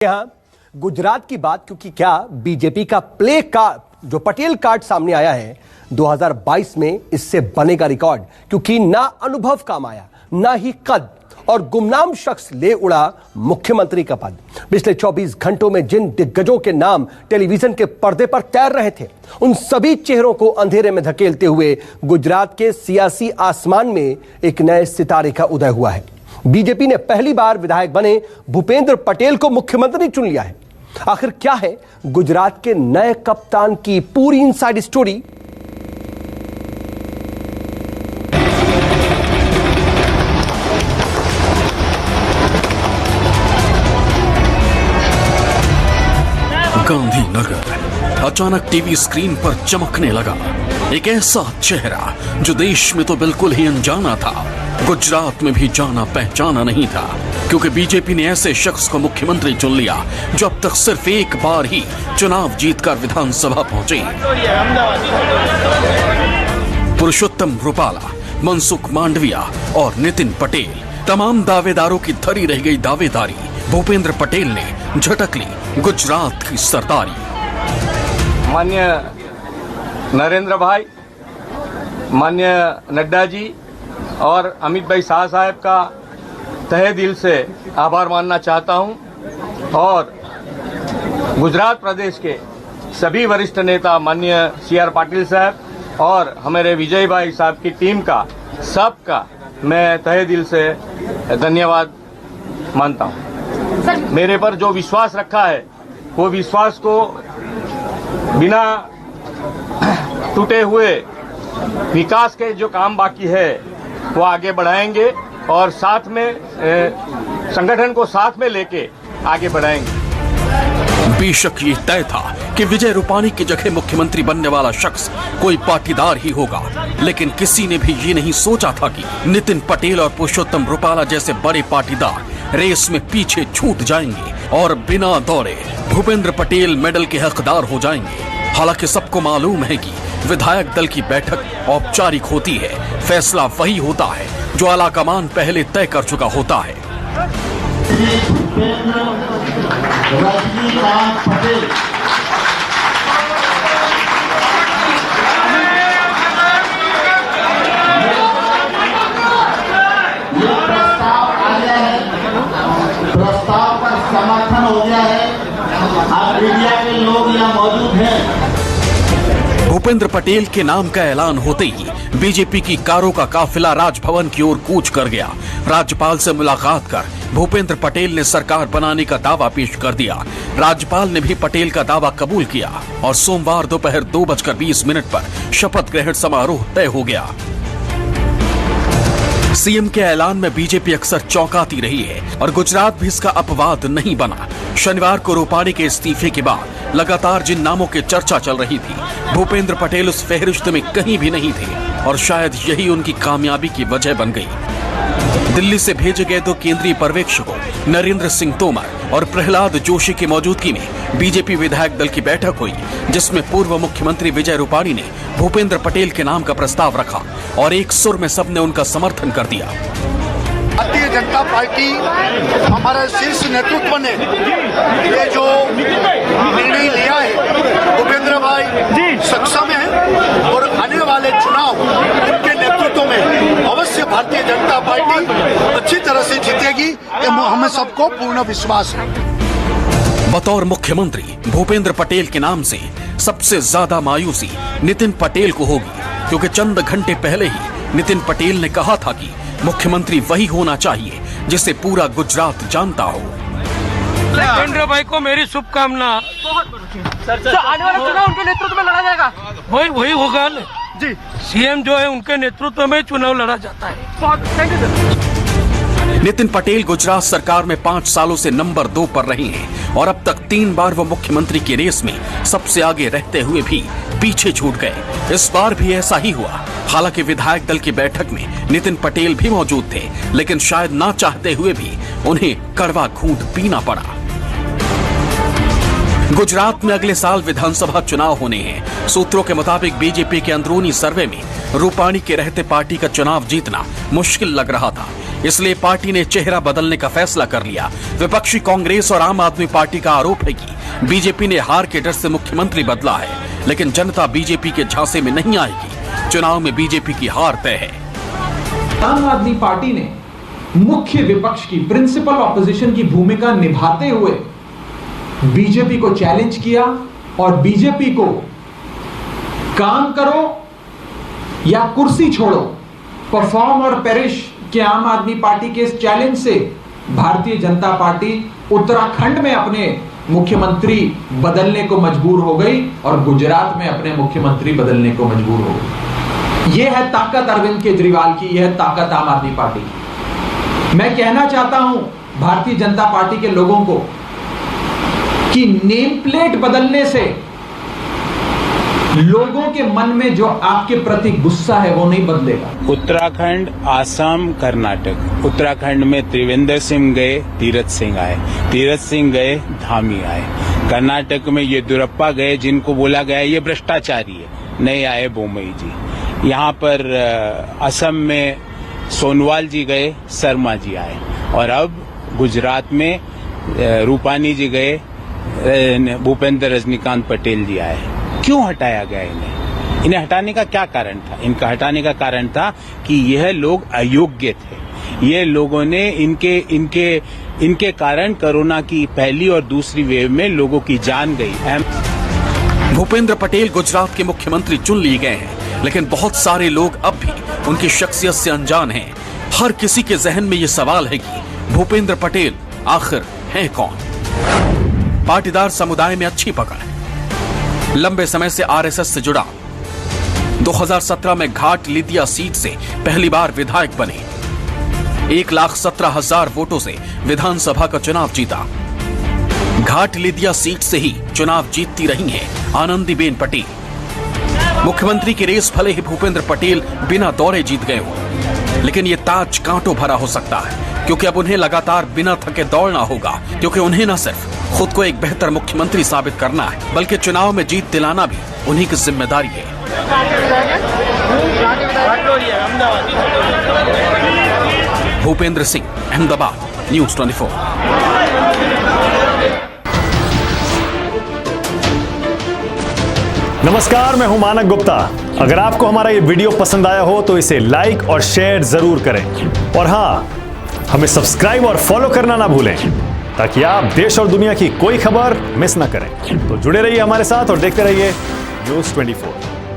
यहाँ गुजरात की बात, क्योंकि क्या बीजेपी का प्ले कार्ड जो पटेल कार्ड सामने आया है 2022 में, इससे बनेगा रिकॉर्ड। क्योंकि ना अनुभव काम आया, ना ही कद, और गुमनाम शख्स ले उड़ा मुख्यमंत्री का पद। पिछले 24 घंटों में जिन दिग्गजों के नाम टेलीविजन के पर्दे पर तैर रहे थे, उन सभी चेहरों को अंधेरे में धकेलते हुए गुजरात के सियासी आसमान में एक नए सितारे का उदय हुआ है। बीजेपी ने पहली बार विधायक बने भूपेंद्र पटेल को मुख्यमंत्री चुन लिया है। आखिर क्या है गुजरात के नए कप्तान की पूरी इनसाइड स्टोरी? गांधीनगर अचानक टीवी स्क्रीन पर चमकने लगा एक ऐसा चेहरा जो देश में तो बिल्कुल ही अनजाना था, गुजरात में भी जाना पहचाना नहीं था। क्योंकि बीजेपी ने ऐसे शख्स को मुख्यमंत्री चुन लिया जो अब तक सिर्फ एक बार ही चुनाव जीतकर विधानसभा पहुंचे। पुरुषोत्तम रूपाला, मनसुख मांडविया और नितिन पटेल, तमाम दावेदारों की धरी रह गई दावेदारी भूपेंद्र पटेल ने झटक ली गुजरात की सरदारी। मान्य नरेंद्र भाई, मान्य नड्डा जी और अमित भाई शाह साहब का तहे दिल से आभार मानना चाहता हूं, और गुजरात प्रदेश के सभी वरिष्ठ नेता माननीय CR पाटिल साहब और हमारे विजय भाई साहब की टीम का, सबका मैं तहे दिल से धन्यवाद मानता हूं। मेरे पर जो विश्वास रखा है, वो विश्वास को बिना टूटे हुए विकास के जो काम बाकी है वो आगे बढ़ाएंगे और साथ में संगठन को साथ में लेके आगे बढ़ाएंगे। बेशक ये तय था कि विजय रूपाणी की जगह मुख्यमंत्री बनने वाला शख्स कोई पाटीदार ही होगा, लेकिन किसी ने भी ये नहीं सोचा था कि नितिन पटेल और पुरुषोत्तम रूपाला जैसे बड़े पाटीदार रेस में पीछे छूट जाएंगे और बिना दौड़े भूपेंद्र पटेल मेडल के हकदार हो जाएंगे। हालांकि सबको मालूम है कि विधायक दल की बैठक औपचारिक होती है, फैसला वही होता है जो आलाकमान पहले तय कर चुका होता है। प्रस्ताव का समर्थन हो गया है। आप मीडिया के लोग यहाँ मौजूद हैं। भूपेंद्र पटेल के नाम का ऐलान होते ही बीजेपी की कारों का काफिला राजभवन की ओर कूच कर गया। राज्यपाल से मुलाकात कर भूपेंद्र पटेल ने सरकार बनाने का दावा पेश कर दिया। राज्यपाल ने भी पटेल का दावा कबूल किया और सोमवार दोपहर 2:20 पर शपथ ग्रहण समारोह तय हो गया। सीएम के ऐलान में बीजेपी अक्सर चौंकाती रही है और गुजरात भी इसका अपवाद नहीं बना। शनिवार को रूपाणी के इस्तीफे के बाद लगातार जिन नामों की चर्चा चल रही थी, भूपेंद्र पटेल उस फहरिस्त में कहीं भी नहीं थे और शायद यही उनकी कामयाबी की वजह बन गई। दिल्ली से भेजे गए दो केंद्रीय पर्यवेक्षकों नरेंद्र सिंह तोमर और प्रहलाद जोशी की मौजूदगी में बीजेपी विधायक दल की बैठक हुई, जिसमें पूर्व मुख्यमंत्री विजय रूपाणी ने भूपेंद्र पटेल के नाम का प्रस्ताव रखा और एक सुर में सबने उनका समर्थन कर दिया। भारतीय जनता पार्टी, हमारे शीर्ष नेतृत्व ने ये जो निर्णय लिया है, भूपेंद्र भाई सक्षम है और आने वाले चुनाव उनके नेतृत्व में अवश्य भारतीय जनता पार्टी अच्छी तरह से जीतेगी, ये हमें सबको पूर्ण विश्वास है। बतौर मुख्यमंत्री भूपेंद्र पटेल के नाम से सबसे ज्यादा मायूसी नितिन पटेल को होगी, क्योंकि चंद घंटे पहले ही नितिन पटेल ने कहा था कि मुख्यमंत्री वही होना चाहिए जिसे पूरा गुजरात जानता हो। भूपेंद्र भाई को मेरी शुभकामना। आने वाला चुनाव उनके नेतृत्व में लड़ा जाएगा। वही होगा ना जी। सीएम जो है उनके नेतृत्व में चुनाव लड़ा जाता है। Thank you sir. Nitin Patel Gujarat सरकार में 5 सालों से नंबर 2 पर रहे हैं और अब तक 3 बार वो मुख्यमंत्री की रेस में सबसे आगे रहते हुए भी पीछे छूट गए। इस बार भी ऐसा ही हुआ। हालांकि विधायक दल की बैठक में नितिन पटेल भी मौजूद थे, लेकिन शायद ना चाहते हुए भी उन्हें कड़वा घूंट पीना पड़ा। गुजरात में अगले साल विधानसभा चुनाव होने हैं। सूत्रों के मुताबिक बीजेपी के अंदरूनी सर्वे में रूपाणी के रहते पार्टी का चुनाव जीतना मुश्किल लग रहा था। इसलिए पार्टी ने चेहरा बदलने का फैसला कर लिया। विपक्षी कांग्रेस और आम आदमी पार्टी का आरोप है कि बीजेपी ने हार के डर से मुख्यमंत्री बदला है, लेकिन जनता बीजेपी के झांसे में नहीं आएगी। चुनाव में बीजेपी की हार तय है। आम आदमी पार्टी ने मुख्य विपक्ष की, प्रिंसिपल ऑपोजिशन की भूमिका निभाते हुए बीजेपी को चैलेंज किया और बीजेपी को काम करो या कुर्सी छोड़ो, परफॉर्म और पेरिश के आम आदमी पार्टी के इस चैलेंज से भारतीय जनता पार्टी उत्तराखंड में अपने मुख्यमंत्री बदलने को मजबूर हो गई और गुजरात में अपने मुख्यमंत्री बदलने को मजबूर हो गई। यह है ताकत अरविंद केजरीवाल की, यह है ताकत आम आदमी पार्टी की। मैं कहना चाहता हूं भारतीय जनता पार्टी के लोगों को कि नेम प्लेट बदलने से लोगों के मन में जो आपके प्रति गुस्सा है वो नहीं बदलेगा। उत्तराखंड, आसाम, कर्नाटक। उत्तराखंड में त्रिवेंद्र सिंह गए, तीरथ सिंह आए। तीरथ सिंह गए, धामी आए। कर्नाटक में येदियुरप्पा गए, जिनको बोला गया ये भ्रष्टाचारी है, नहीं आए बोमई जी। यहाँ पर असम में सोनवाल जी गए, शर्मा जी आए। और अब गुजरात में रूपानी जी गए, भूपेंद्र रजनीकांत पटेल जी आए। क्यों हटाया गया इन्हें हटाने का क्या कारण था? इनका हटाने का कारण था कि यह लोग अयोग्य थे। ये लोगों ने इनके कारण कोरोना की पहली और दूसरी वेव में लोगों की जान गई। भूपेंद्र पटेल गुजरात के मुख्यमंत्री चुन लिए गए हैं, लेकिन बहुत सारे लोग अब भी उनकी शख्सियत से अनजान हैं। हर किसी के जहन में यह सवाल है कि भूपेंद्र पटेल आखिर हैं कौन? पाटीदार समुदाय में अच्छी पकड़ है, लंबे समय से आरएसएस से जुड़ा। 2017 में घाट लिदिया सीट से पहली बार विधायक बने। 1,17,000 वोटों से विधानसभा का चुनाव जीता। घाट लिदिया सीट से ही चुनाव जीतती रही हैं आनंदीबेन पटेल। मुख्यमंत्री की रेस भले ही भूपेंद्र पटेल बिना दौरे जीत गए हो, लेकिन ये ताज कांटों भरा हो सकता है, क्योंकि अब उन्हें लगातार बिना थके दौड़ना होगा, क्योंकि उन्हें न सिर्फ खुद को एक बेहतर मुख्यमंत्री साबित करना है, बल्कि चुनाव में जीत दिलाना भी उन्हीं की जिम्मेदारी है। भूपेंद्र सिंह, अहमदाबाद, न्यूज़ 24। नमस्कार, मैं हूं मानक गुप्ता। अगर आपको हमारा ये वीडियो पसंद आया हो तो इसे लाइक और शेयर जरूर करें, और हां, हमें सब्सक्राइब और फॉलो करना ना भूलें, ताकि आप देश और दुनिया की कोई खबर मिस ना करें। तो जुड़े रहिए हमारे साथ और देखते रहिए न्यूज़ 24।